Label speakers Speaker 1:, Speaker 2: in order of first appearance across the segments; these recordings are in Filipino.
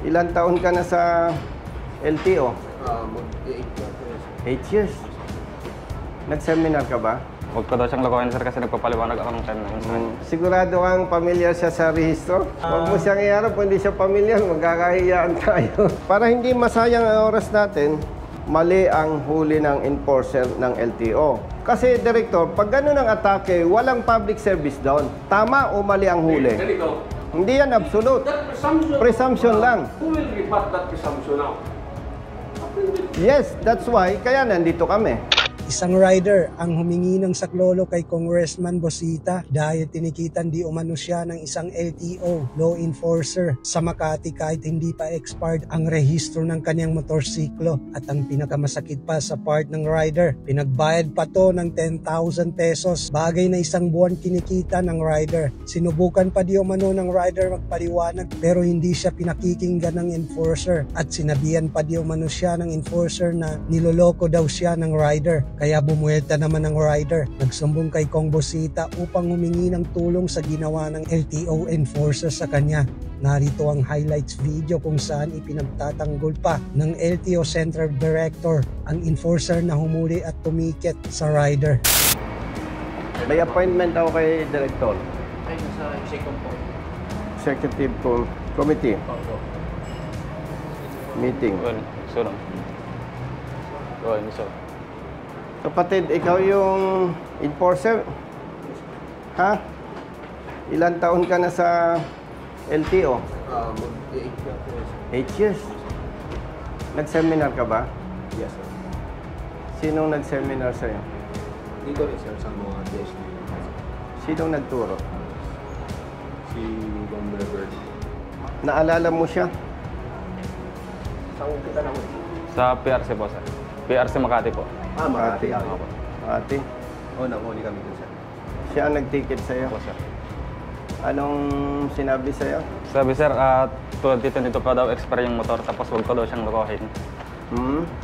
Speaker 1: Ilan taon ka na sa LTO? 8 years. Nag-seminar ka ba?
Speaker 2: Huwag ko daw siyang lokohin, sir, kasi nagpapaliwanag ako ng time na yun.
Speaker 1: Sigurado kang pamilyar siya sa rehistro? Huwag mo siyang iharap, kung hindi siya pamilyar, magkakahiyaan tayo. Para hindi masayang ang oras natin, mali ang huli ng enforcer ng LTO. Kasi, Director, pag gano'n ang atake, walang public service doon. Tama o mali ang huli? Hindi yan absolute. Presumption lang.
Speaker 3: Who will rebut that presumption now?
Speaker 1: Yes, that's why. Kaya nandito kami.
Speaker 4: Isang rider ang humingi ng saklolo kay Congressman Bosita dahil tinikitan di umano siya ng isang LTO, law enforcer, sa Makati kahit hindi pa expired ang rehistro ng kanyang motorsiklo. At ang pinakamasakit pa sa part ng rider, pinagbayad pa to ng 10,000 pesos, bagay na isang buwan kinikita ng rider. Sinubukan pa di umano ng rider magpaliwanag pero hindi siya pinakikinggan ng enforcer at sinabihan pa di umano siya ng enforcer na niloloko daw siya ng rider. Kaya bumuelta naman ng rider, nagsumbong kay Kong Bosita upang humingi ng tulong sa ginawa ng LTO enforcer sa kanya. Narito ang highlights video kung saan ipinagtatanggol pa ng LTO Central Director ang enforcer na humuli at tumikit sa rider.
Speaker 1: May appointment ako kay Director.
Speaker 3: Ay, nasa
Speaker 1: Executive Committee. Meeting.
Speaker 2: Sunod. So.
Speaker 1: Kapatid, ikaw yung enforcer? Ha? Ilan taon ka na sa LTO? 8 years. Nag-seminar ka ba?
Speaker 5: Yes, sir.
Speaker 1: Sinong nag-seminar sa'yo?
Speaker 5: Dito rin, sir, sa mga DSD.
Speaker 1: Sinong nagturo?
Speaker 5: Si Don Bever.
Speaker 1: Naalala mo siya?
Speaker 5: Saan kita naman?
Speaker 2: Sa PRC po, sir. PRC Makati po.
Speaker 5: Makati.
Speaker 1: Makati.
Speaker 5: Oo, nanguli kami dun, sir.
Speaker 1: Siya ang nag-ticket sa'yo?
Speaker 2: Po, sir.
Speaker 1: Anong sinabi sa'yo?
Speaker 2: Sabi, sir, 2022 pa daw expire yung motor, tapos huwag ko daw siyang lokohin.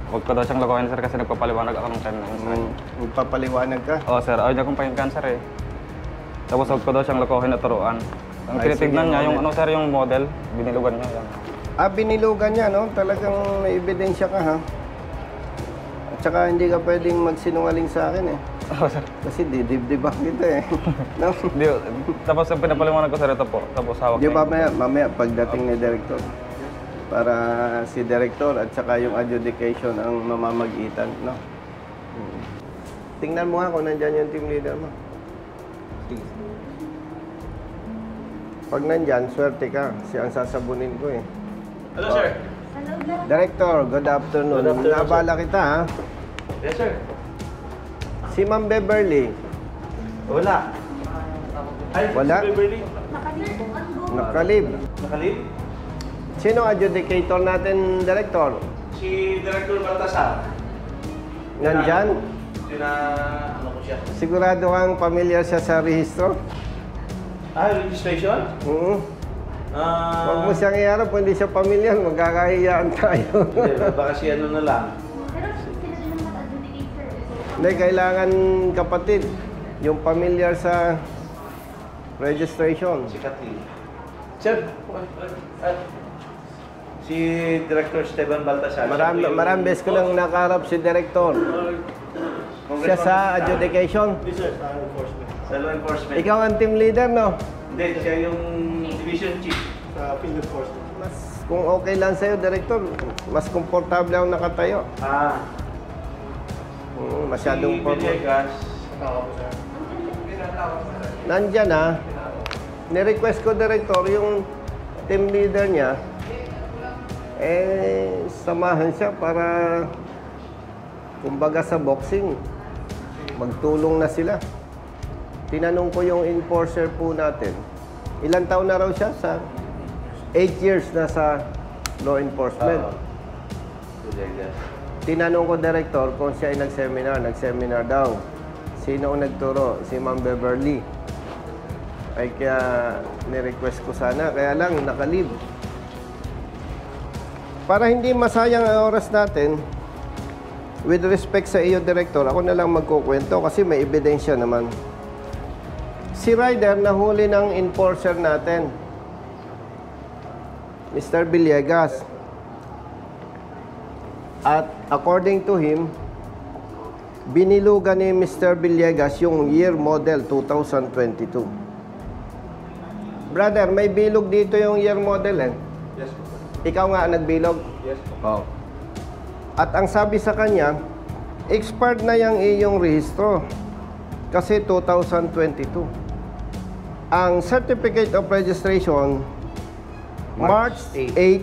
Speaker 2: Huwag ko daw siyang lokohin, sir, kasi nagpapaliwanag ako ng time na yun.
Speaker 1: Magpapaliwanag ka?
Speaker 2: Oo, sir. Ayaw niya kong pakinggan, sir, eh. Tapos huwag ko daw siyang lokohin at turuan. Ang tinitignan niya, yung ano, sir, yung model, binilugan niya. Yan.
Speaker 1: Binilugan niya, no? Talagang may ebidensya ka, ha? At saka hindi ka pwedeng magsinungaling sa akin, eh.
Speaker 2: Oo, sir.
Speaker 1: Kasi didibdibak kita, eh. No?
Speaker 2: Tapos ang pinapaliwanag ko, sir, ito po. Tapos hawak
Speaker 1: Di mamaya pagdating ni Director. Para si Director at saka yung adjudication ang mamamagitan, no? Tingnan mo nga kung nandyan yung team leader mo. Pag nandyan, swerte ka. Siya ang sasabunin ko, eh.
Speaker 3: Hello, sir.
Speaker 1: Director, good afternoon.
Speaker 3: Good afternoon,
Speaker 1: Nabala kita, ha?
Speaker 3: Yes, sir.
Speaker 1: Si Ma'am Beverly.
Speaker 3: Wala. Ay,
Speaker 1: Wala?
Speaker 3: si Beverly.
Speaker 1: Nakalib.
Speaker 3: Nakalib?
Speaker 1: Sino adjudicator natin, Director?
Speaker 3: Si Director Baltasar.
Speaker 1: Nandyan?
Speaker 3: Ano ko siya?
Speaker 1: Sigurado kang pamilyar siya sa rehistro?
Speaker 3: Registration?
Speaker 1: Huwag mo siyang iharap, kung hindi siya pamilyar, magkakahiyaan tayo.
Speaker 3: Baka si ano na lang.
Speaker 1: Hindi, kailangan kapatid, yung pamilyar sa registration.
Speaker 3: Si Kathleen. Sir, si Director Esteban Baltasar.
Speaker 1: Maraming beses ko lang nakaharap si Director. Siya sa adjudication.
Speaker 3: Yes, sir. Sa enforcement. Sa law enforcement.
Speaker 1: Ikaw ang team leader, no?
Speaker 3: Hindi, siya yung division chief sa field enforcement.
Speaker 1: Kung okay lang sa'yo, Director, mas komportable ako nakatayo. Masyadong
Speaker 3: si Villegas.
Speaker 1: Nandyan, ha? Ni-request ko, Director, yung team leader niya, samahan siya para, kumbaga sa boxing, magtulong na sila. Tinanong ko yung enforcer po natin. Ilang taon na raw siya? 8 years na sa law enforcement. Tinanong ko, Director, kung siya ay nag-seminar. Nag-seminar daw. Sino ang nagturo? Si Ma'am Beverly. Ay kaya ni-request ko sana. Kaya lang, nakalib. Para hindi masayang ang oras natin, with respect sa iyo, Director, ako na lang magkukwento kasi may ebidensya naman. Si rider nahuli ng enforcer natin. Mr. Villegas. At according to him, binilugan ni Mr. Villegas yung year model 2022. Brother, may bilog dito yung year model eh.
Speaker 5: Yes po.
Speaker 1: Ikaw nga ang nagbilog.
Speaker 5: Yes po.
Speaker 1: Oh. At ang sabi sa kanya, expired na yung iyong rehistro. Kasi 2022. Ang Certificate of Registration, March 8,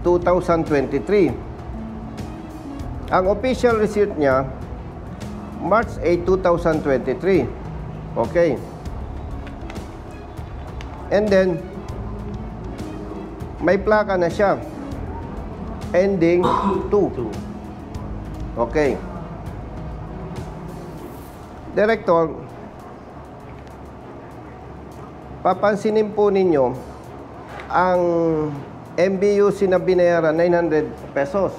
Speaker 1: 2023. Ang official receipt niya, March 8, 2023. Okay. And then, may plaka na siya. Ending 2. Okay. Director, papansinin po ninyo, ang MBUC na binayaran, 900 pesos.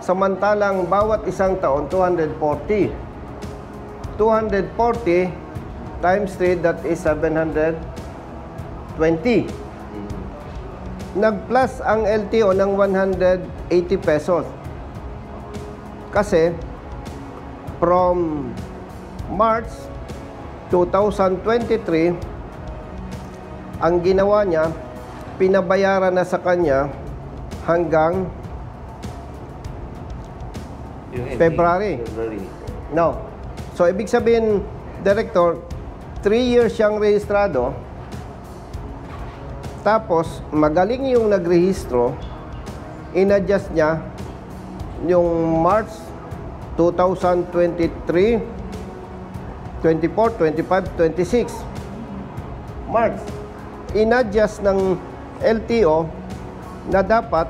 Speaker 1: Samantalang bawat isang taon, 240. 240 times 3, that is 720. Nag-plus ang LTO ng 180 pesos. Kasi, from March 2023, ang ginawa niya, pinabayaran na sa kanya hanggang February. No. So, ibig sabihin, Director, 3 years siyang rehistrado. Tapos, magaling yung nagrehistro. In-adjust niya yung March 2023, 24, 25, 26. March. In-adjust ng LTO na dapat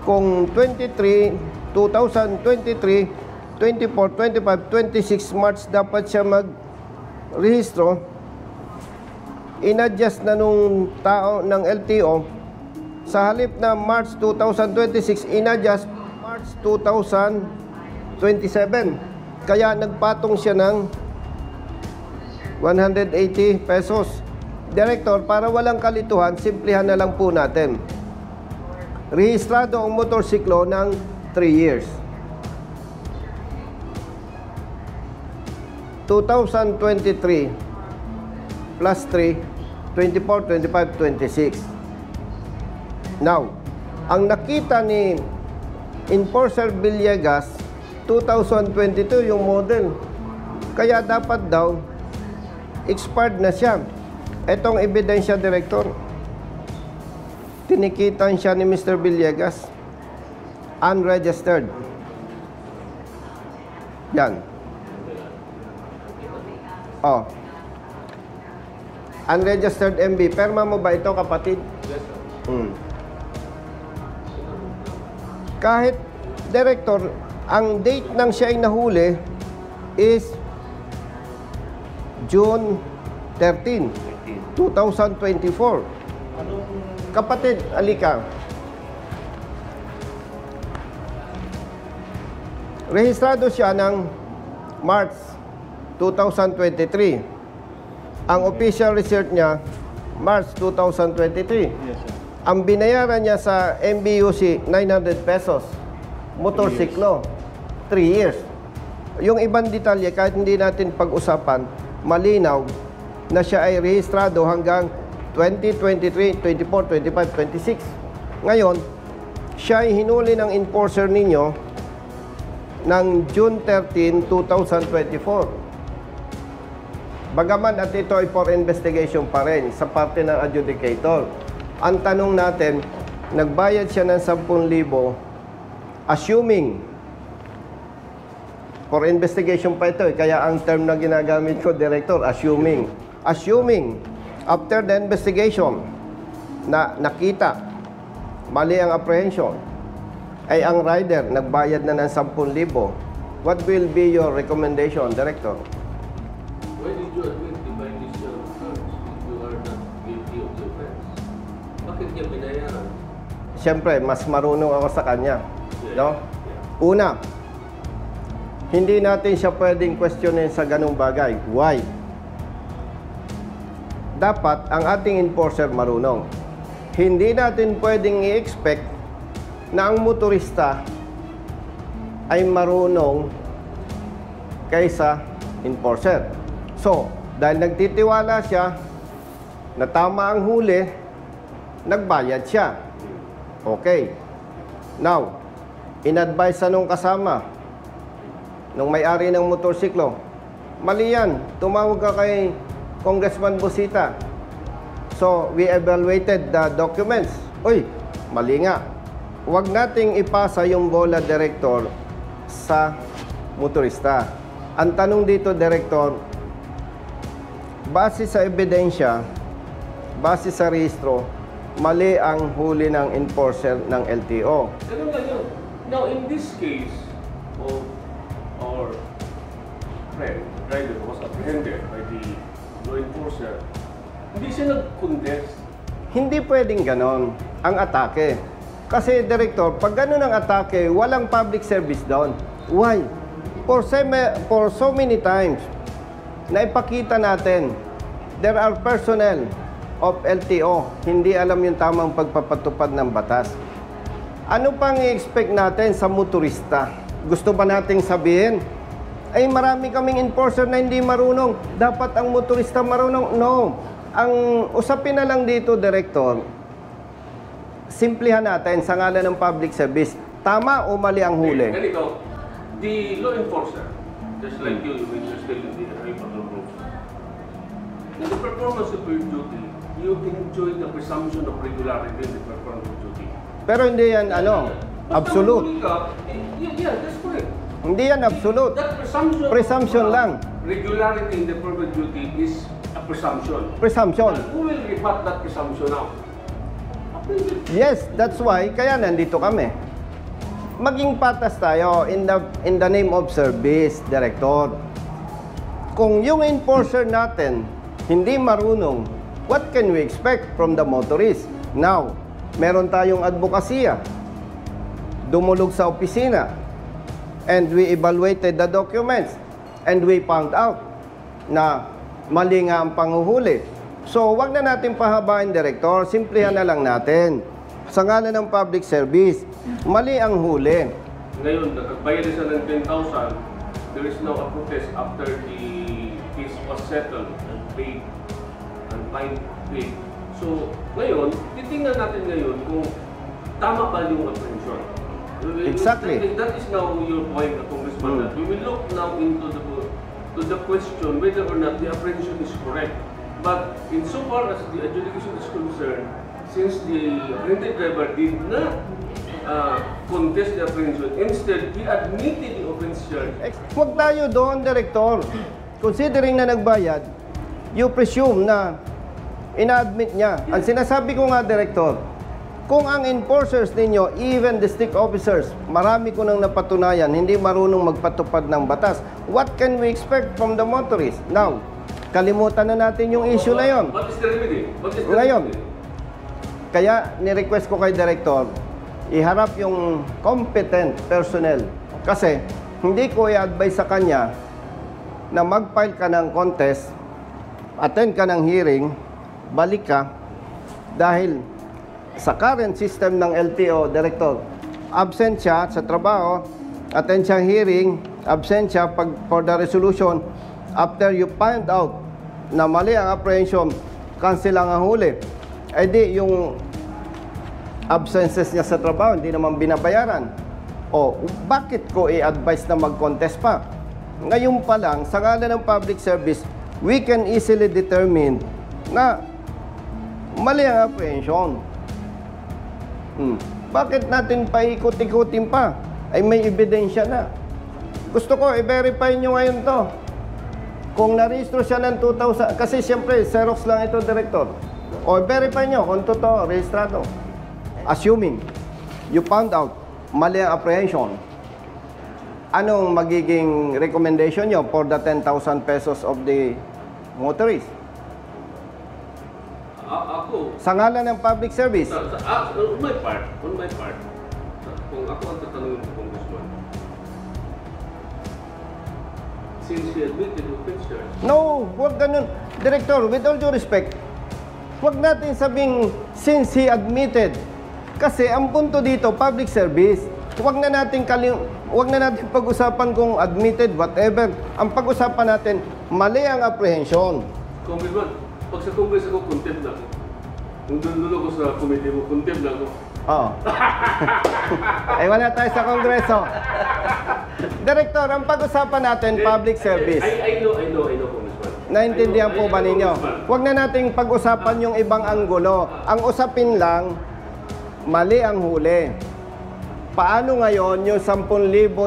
Speaker 1: kung 2023, 24, 25, 26 March dapat siya mag-rehistro. In-adjust na nung tao ng LTO. Sa halip na March 2026, in-adjust March 2027. Kaya nagpatong siya ng 180 pesos. Director, para walang kalituhan, simplihan na lang po natin. Rehistrado ang motorsiklo ng 3 years. 2023 plus 3, 24, 25, 26. Now, ang nakita ni Enforcer Villegas, 2022 yung model. Kaya dapat daw, expired na siya. Etong ebidensya, Director. Tinikitan siya ni Mr. Villegas. Unregistered. Yan. Oh. Unregistered MB. Perma mo ba ito, kapatid?
Speaker 5: Yes, sir.
Speaker 1: Kahit, Director, ang date ng siya ay nahuli is June 13, 2024. Kapatid, alika. Rehistrado siya ng March 2023. Ang official receipt niya, March 2023.
Speaker 3: Yes, sir.
Speaker 1: Ang binayaran niya sa MBUC, 900 pesos. Motorsiklo, 3 years. Yung ibang detalye, kahit hindi natin pag-usapan, malinaw na siya ay rehistrado hanggang 2023, 24, 25, 26. Ngayon, siya ay hinuli ng enforcer ninyo ng June 13, 2024. Bagaman at ito ay for investigation pa rin sa parte ng adjudicator. Ang tanong natin, nagbayad siya ng 10,000 assuming for investigation pa ito, kaya ang term na ginagamit ko, Director, assuming after the investigation na nakita mali ang apprehension ay ang rider nagbayad na ng 10,000, what will be your recommendation, Director?
Speaker 6: Why did you admit the violation of terms if you are not guilty of the offense? Bakit niya binayaran?
Speaker 1: Siyempre, mas marunong ako sa kanya. No? Una, hindi natin siya pwedeng questionin sa ganung bagay. Why? Dapat ang ating enforcer marunong. hindi natin pwedeng i-expect na ang motorista ay marunong kaysa enforcer. So, dahil nagtitiwala siya na tama ang huli, nagbayad siya. Okay. Now, in-advise sa nung kasama, nung may-ari ng motorsiklo, mali yan, tumawag ka kay Congressman Busita. So, we evaluated the documents. Uy, mali nga. Huwag nating ipasa yung bola, Director, sa motorista. Ang tanong dito, Director, base sa ebidensya, base sa rehistro, mali ang huli ng enforcer ng LTO.
Speaker 6: Ganun lang yun. Now, in this case of our friend, driver was apprehended by the law enforcer, hindi siya nag-contest.
Speaker 1: Hindi pwedeng ganon ang atake. Kasi, Director, pag ganon ang atake, walang public service doon. Why? For so many times, na ipakita natin, there are personnel of LTO, hindi alam yung tamang pagpapatupad ng batas. Ano pang i-expect natin sa motorista? Gusto ba nating sabihin, ay marami kaming enforcer na hindi marunong, dapat ang motorista marunong? No. Ang usapin na lang dito, Director, simplihan natin sa ngalan ng public service, tama o mali ang huli?
Speaker 6: Ganito, the law enforcer, just like you when you're still in the highway patrol group, in the performance of your duty, you enjoy the presumption of regularity in the performance of duty.
Speaker 1: Pero hindi yan, absolute.
Speaker 6: Yeah, that's correct.
Speaker 1: Hindi yan absolute.
Speaker 6: That
Speaker 1: Presumption lang.
Speaker 6: Regularity in the performance of duty is a presumption.
Speaker 1: Presumption.
Speaker 6: But who will rebut that presumption now?
Speaker 1: Yes, that's why, kaya nandito kami. Maging patas tayo in the name of service, Director. Kung yung enforcer natin hindi marunong, what can we expect from the motorist? Now, meron tayong advokasya. Dumulog sa opisina. And we evaluated the documents. And we found out na mali nga ang panguhuli. So, wag na natin pahabain, Director. Simplihan na lang natin. Sa ngalan ng public service, mali ang huli.
Speaker 6: Ngayon, nagbayad siya ng 10,000, there is now a protest after the case was settled and paid and fine paid. So, ngayon, titingnan natin ngayon kung tama ba yung apprehension.
Speaker 1: Exactly.
Speaker 6: That is now your point, Congressman, that we will look now into the question whether or not the apprehension is correct. But insofar as the adjudication is concerned, since the apprehended driver did not contest the apprehension, instead, he admitted the offense charge.
Speaker 1: Huwag tayo doon, Director. Considering na nagbayad, you presume na ina-admit niya. Ang sinasabi ko nga, Director, kung ang enforcers ninyo, even district officers, marami ko nang napatunayan, hindi marunong magpatupad ng batas, what can we expect from the motorist? Now, kalimutan na natin yung issue na yon.
Speaker 6: What is the remedy?
Speaker 1: Ngayon, kaya ni-request ko kay Director, iharap yung competent personnel. Kasi, hindi ko i-advise sa kanya na mag-file ka ng contest, attend ka ng hearing, balik ka, dahil sa current system ng LTO, Director, absent siya sa trabaho, attend siya hearing, absent siya for the resolution, after you find out na mali ang apprehension, cancel lang ang huli. Eh di, yung absences niya sa trabaho, hindi naman binabayaran. O, bakit ko i-advise na mag-contest pa? Ngayon pa lang, sa ngalan ng public service, we can easily determine na mali ang apprehension. Bakit natin paikot-ikutin pa? Ay may ebidensya na. Gusto ko, i-verify nyo ngayon to. Kung narehistro siya ng 2,000, kasi siyempre, Xerox lang ito, Director. O, verify nyo kung totoo, rehistrado. Assuming, you found out, mali ang apprehension, anong magiging recommendation nyo for the 10,000 pesos of the motorist?
Speaker 6: Ako,
Speaker 1: Sa ngalan ng public service,
Speaker 6: on my part, kung ako ang tatanungin ko, Congressman, since he admitted the offense charge,
Speaker 1: no, huwag ganun. Director, with all due respect, Huwag natin sabing since he admitted. Kasi ang punto dito, public service. Huwag na natin pag-usapan kung admitted, whatever. Ang pag-usapan natin, mali ang apprehension.
Speaker 6: Congressman, pag sa Congress ako, contempt na ako. Kung dulo ko sa committee mo, contempt na ako.
Speaker 1: Oo. Ay, wala tayo sa Kongreso. Director, ang pag-usapan natin, public service.
Speaker 6: I know, Congressman.
Speaker 1: Naintindihan po ba ninyo? Huwag na nating pag-usapan yung ibang anggulo. Ang usapin lang, mali ang huli. Paano ngayon yung 10,000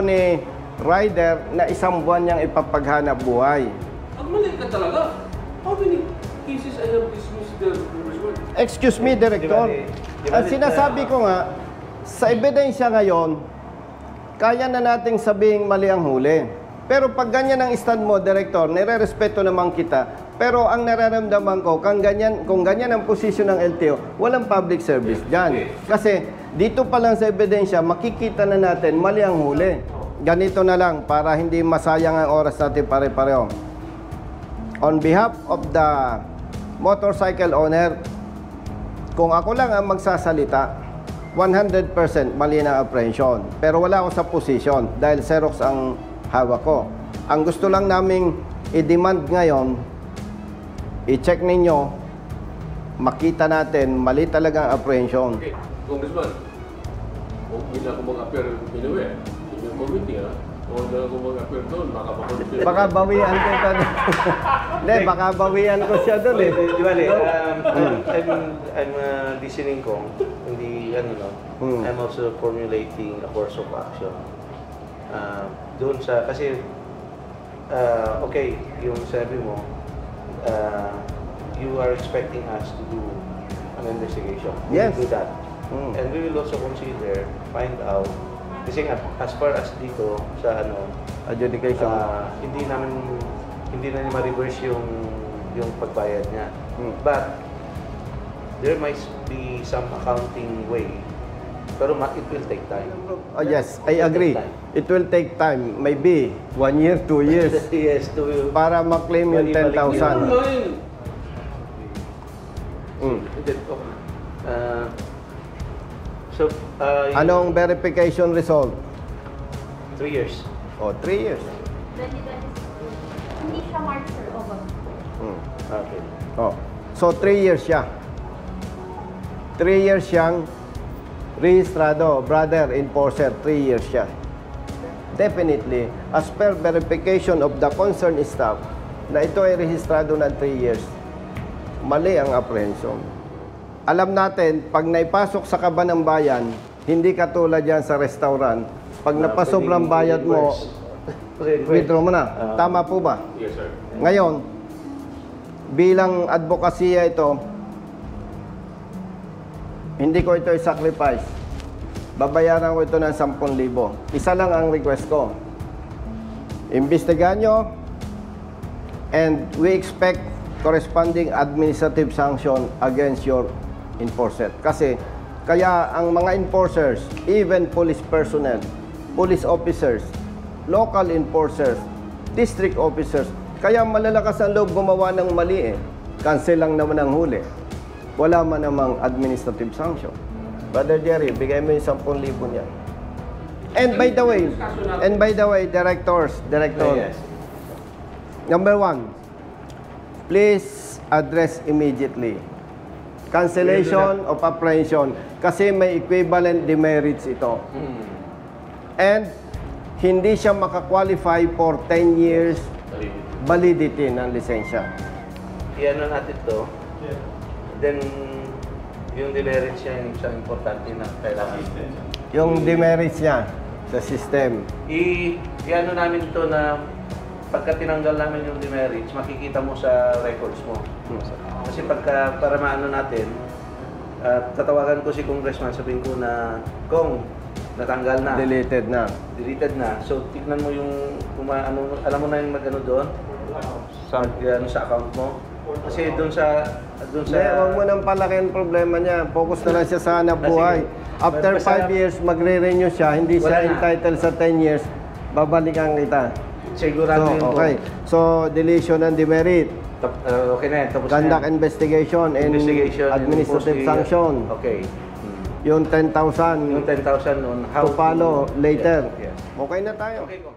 Speaker 1: ni Ryder na isang buwan niyang ipapaghanap buhay?
Speaker 6: Ang mali ka talaga. How many cases I have dismissed there, Congressman?
Speaker 1: Excuse me, Director. Ang sinasabi ko nga, sa ebidensya ngayon, kaya na nating sabing mali ang huli. Pero pag ganyan ang stand mo, Director, nire-respeto naman kita. Pero ang nararamdaman ko, kung ganyan ang posisyon ng LTO, walang public service dyan. Kasi dito pa lang sa ebidensya, makikita na natin mali ang huli. Ganito na lang, para hindi masayang ang oras natin pare-pareho. On behalf of the motorcycle owner, kung ako lang ang magsasalita, 100% mali na apprehension. Pero wala ako sa posisyon dahil Xerox ang hawak ko. Ang gusto lang naming i-demand ngayon, i-check ninyo, makita natin, mali talaga ang apprehension.
Speaker 6: Okay, Congressman, huwag hindi ako mag-appear anywhere. In your committee, ha? Huwag na ako mag-appear doon, baka makonfirm.
Speaker 1: Baka bawian ko ito. Hindi, baka bawian ko siya doon eh.
Speaker 3: Di ba, I'm listening ko, hindi, I'm also formulating a course of action. Doon sa, kasi, okay, yung sabi mo, you are expecting us to do an investigation. We
Speaker 1: Yes.
Speaker 3: will do that. And we will also consider, find out, kasi nga, as far as dito sa
Speaker 1: Adjudication.
Speaker 3: hindi na ma-reverse yung pagbayad niya. But there might be some accounting way. Pero it will take time.
Speaker 1: Oh, yes, I agree. It will take time. Maybe 1 year, 2 years.
Speaker 3: Yes, to
Speaker 1: Para ma-claim yung 10,000. Anong verification result?
Speaker 3: 3 years.
Speaker 1: Oh, 3 years.
Speaker 7: 2026. Hindi siya March or August.
Speaker 3: Okay.
Speaker 1: Oh. So 3 years siya. 3 years siyang rehistrado, brother, enforcer, 3 years siya. Definitely, as per verification of the concerned staff, na ito ay rehistrado ng 3 years, mali ang apprehension. Alam natin, pag naipasok sa kaba ng bayan, hindi katulad yan sa restaurant. Pag napasobrang bayad mo, withdraw mo na. Tama po ba?
Speaker 6: Yes, sir.
Speaker 1: Ngayon, bilang advokasya ito, hindi ko ito i-sacrifice. Babayaran ko ito ng 10,000. Isa lang ang request ko. Imbestigahan nyo, and we expect corresponding administrative sanction against your enforcer. Kasi, kaya ang mga enforcers, even police personnel, police officers, local enforcers, district officers, kaya malalakas ang loob gumawa ng mali eh. Cancel lang naman ang huli. Wala man namang administrative sanction. Brother Jerry, bigay mo yung 10,000 niya. And by the way, director,
Speaker 3: Yes.
Speaker 1: number 1, please address immediately. Cancellation of apprehension kasi may equivalent demerits ito. And hindi siya makakwalify for 10 years validity ng lisensya.
Speaker 3: Iyan na natin to. Then, yung demerits niya yung isang importante na kailangan.
Speaker 1: Yung demerits niya sa system.
Speaker 3: I-ano namin to na pagka tinanggal namin yung demerits, makikita mo sa records mo. Kasi para maano natin, tatawagan ko si Congressman, sabihin ko na, Kong, natanggal na.
Speaker 1: Deleted na.
Speaker 3: Deleted na. So, tignan mo yung, alam mo na yung mag-ano doon? Sa account mo. Kasi doon sa...
Speaker 1: Huwag mo nang palakin problema niya. Focus na lang siya sa hanap buhay. After 5 years, magre-renew siya. Hindi siya entitled sa 10 years. Babalikan kita.
Speaker 3: Sigurado yun po.
Speaker 1: Okay. So, deletion ng demerit.
Speaker 3: Okay na yan. Tapos
Speaker 1: Conduct
Speaker 3: na yan.
Speaker 1: investigation and
Speaker 3: Investigation and
Speaker 1: administrative
Speaker 3: post-
Speaker 1: sanction.
Speaker 3: Okay.
Speaker 1: Yung 10,000
Speaker 3: Yung 10,000 on how
Speaker 1: to follow later.
Speaker 3: Yes.
Speaker 1: Okay na tayo.
Speaker 3: Okay ko.